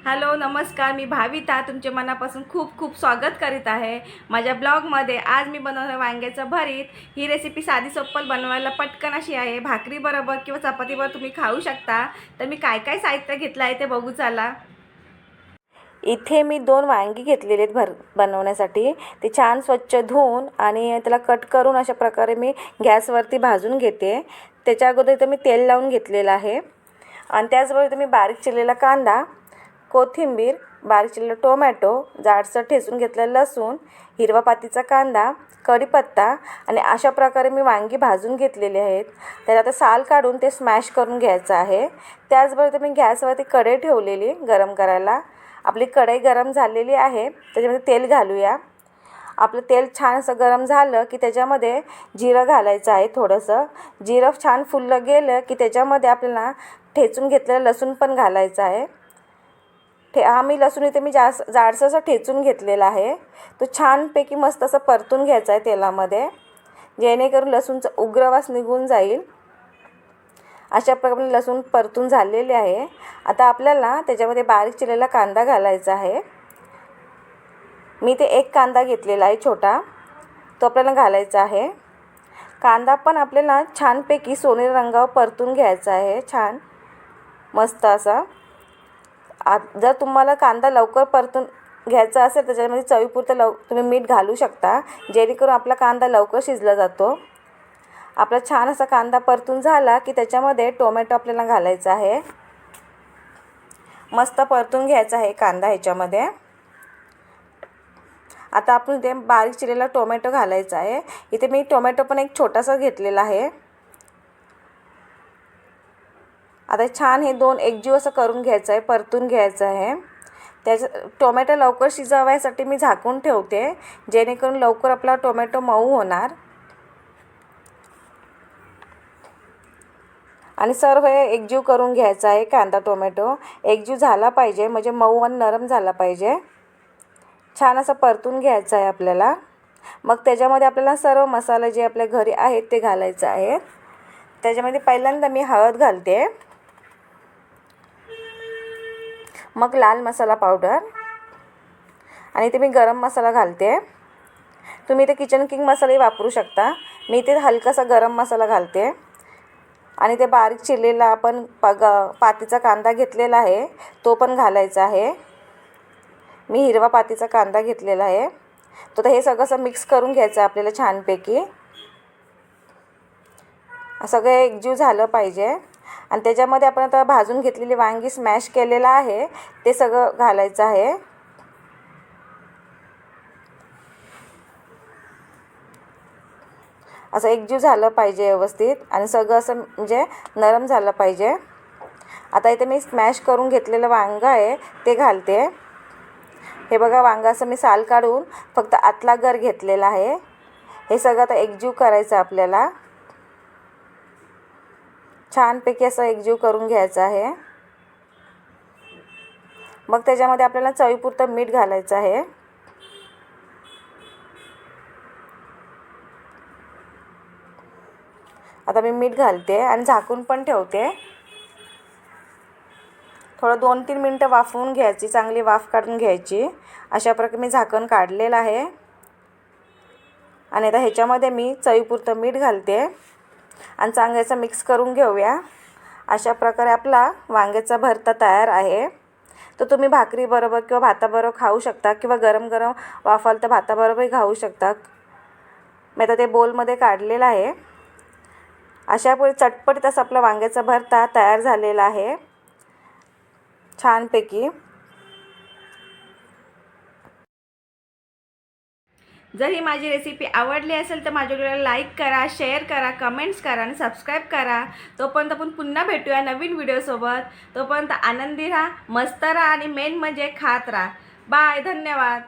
Hello नमस्कार, मी भाविता तुमचे मनापासून खूप खूप स्वागत करीत आहे माझ्या ब्लॉगमध्ये। आज मी बनवणार वांग्याचं भरीत। ही रेसिपी साधी सोपी बनवायला पटकन अशी आहे। भाकरी बरोबर किंवा चपातीबरोबर तुम्ही खाऊ शकता। तर मी काय काय साहित्य घेतलं आहे ते बघू चला। इथे मी 2 वांगी घेतलेले आहेत बनवण्यासाठी। ते छान स्वच्छ धुवून आणि त्याला कट करून अशा प्रकारे मी गॅसवरती भाजून घेते। त्याच्या अगोदर इथे मी तेल लावून घेतलेलं आहे आणि त्याचबरोबर इथे मी बारीक चिरलेला कांदा, कोथिंबीर, बारीक चिरलेला टोमॅटो, जाडसर ठेचून घेतलेला लसूण, हिरवा पातीचा कांदा, कढीपत्ता आणि अशा प्रकारे मी वांगी भाजून घेतलेली आहेत। त्याला आता साल काढून ते स्मॅश करून घ्यायचं आहे। त्याचबरोबर मी गॅसवरती कढई ठेवलेली गरम करायला। आपली कढई गरम झालेली आहे, त्याच्यामध्ये तेल घालूया। आपलं तेल छान असं गरम झालं की त्याच्यामध्ये जिरं घालायचं आहे। थोडंसं जिरं छान फुललं गेलं की त्याच्यामध्ये आपल्याला ठेचून घेतलेलं लसूण पण घालायचं आहे। आम्ही लसूण इथे मी जाडसर असं ठेचून घेतलेला आहे। तो छानपैकी मस्त असं परतून घ्यायचा आहे तेलामध्ये, जेणेकरून लसूणचा उग्र वास निघून जाईल। अशा प्रकारे लसूण परतून झालेले आहे। आता आपल्याला त्याच्यामध्ये बारीक चिरलेला कांदा घालायचा आहे। मी ते 1 कांदा घेतलेला आहे छोटा, तो आपल्याला घालायचा आहे। कांदा पण आपल्याला छानपैकी सोनेरी रंगावर परतून घ्यायचा आहे, छान मस्त असा। जर तुम्हाला कांदा लवकर परतून घ्यायचा असेल तर त्याच्यामध्ये चवीपुरतं तुम्ही मीठ घालू शकता, जेणेकरून आपला कांदा लवकर शिजला जातो। आपला छान असा कांदा परतून झाला की त्याच्यामध्ये टोमॅटो आपल्याला घालायचा आहे। मस्त परतून घ्यायचा आहे कांदा ह्याच्यामध्ये। आता आपण इथे बारीक चिरलेला टोमॅटो घालायचा आहे। इथे मी टोमॅटो पण एक छोटासा घेतलेला आहे। आता छान हे 2 एकजीव असं करून घ्यायचं आहे, परतून घ्यायचं आहे। टोमॅटो लवकर शिजवायसाठी मी झाकून ठेवते, जेणेकरून लवकर आपला टोमॅटो मऊ होणार। आणि सर्व हे एकजीव करून घ्यायचं आहे। कांदा टोमॅटो एकजीव झाला पाहिजे, म्हणजे मऊ आणि नरम झाला पाहिजे। छान असं परतून घ्यायचं आहे आपल्याला। मग त्याच्यामध्ये आपल्याला सर्व मसाले जे आपल्या घरी आहेत ते घालायचे आहेत। त्याच्यामध्ये पहिल्यांदा मी हळद घालते, मग लाल मसाला पावडर आणि इथे मी गरम मसाला घालते। तुम्ही इथे किचन किंग मसालाही वापरू शकता। मी इथे हलकासा गरम मसाला घालते आणि ते बारीक चिरलेला आपण पातीचा कांदा घेतलेला आहे तो पण घालायचा आहे। मी हिरवा पातीचा कांदा घेतलेला आहे, तर हे सगळं असं मिक्स करून घ्यायचं आपल्याला छानपैकी। सगळं एकजीव झालं पाहिजे आणि त्याच्यामध्ये आपण आता भाजून घेतलेली वांगी स्मॅश केलेलं आहे ते सगळं घालायचं आहे। असं एकजीव झालं पाहिजे व्यवस्थित आणि सगळं असं म्हणजे नरम झालं पाहिजे। आता इथे मी स्मॅश करून घेतलेलं वांगं आहे ते घालते। हे बघा, वांगं असं मी साल काढून फक्त आतला गर घेतलेला आहे। हे सगळं आता एकजीव करायचं आपल्याला, छानपैकी असं एकजीव करून घ्यायचं आहे। मग त्याच्यामध्ये आपल्याला चवीपुरतं मीठ घालायचं आहे। आता मी मीठ घालते आणि झाकून पण ठेवते। थोडं 2-3 मिनटं वाफवून घ्यायची, चांगली वाफ काढून घ्यायची। अशा प्रकारे मी झाकण काढलेलं आहे आणि आता ह्याच्यामध्ये मी चवीपुरतं मीठ घालते आणि चांगलं मिक्स करून घेऊया। अशा प्रकारे आपला वांग्याचा भरता तयार आहे। तर तुम्ही भाकरी बरोबर किंवा भाताबरोबर खाऊ शकता किंवा गरम गरम वाफाल तर भाताबरोबरही खाऊ शकता। मी आता ते बोलमध्ये काढलेलं आहे। अशा चटपटीत असं आपला वांग्याचा भरता तयार झालेला आहे छानपैकी। जर ही माझी रेसिपी आवडली असेल तर माझ्या व्हिडिओला लाईक करा, शेअर करा, कमेंट्स करा आणि सबस्क्राईब करा। तोपर्यंत आपण पुन्हा भेटूया नवीन व्हिडिओसोबत। तोपर्यंत आनंदी राहा, मस्त राहा आणि मेन म्हणजे खात राहा। बाय, धन्यवाद।